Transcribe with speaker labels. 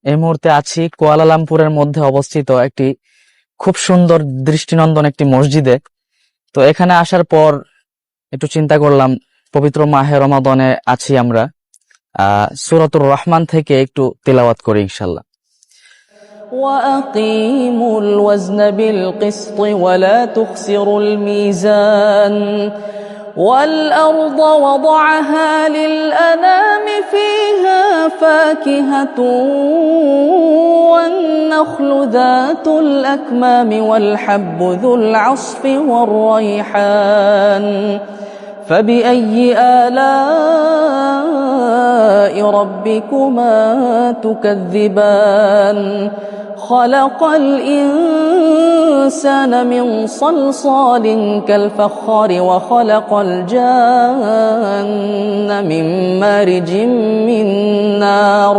Speaker 1: এই মুহূর্তে আছি কুয়ালালামপুরের মধ্যে অবস্থিত একটি খুব সুন্দর দৃষ্টিনন্দন একটি মসজিদে। তো এখানে আসার পর একটু চিন্তা করলাম, পবিত্র মাহে রমাদানে আছি আমরা, সূরাতুর রহমান থেকে একটু তিলাওয়াত করি ইনশাল্লাহ।
Speaker 2: وأقيموا الوزن بالقسط ولا تخسروا الميزان والأرض وضعها للأنام فيها فاكهة والنخل ذات الأكمام والحب ذو العصف والريحان فبأي آلاء ربكما تكذبان خلق الإنسان من صلصال كالفخار وخلق الجان من مارج من نار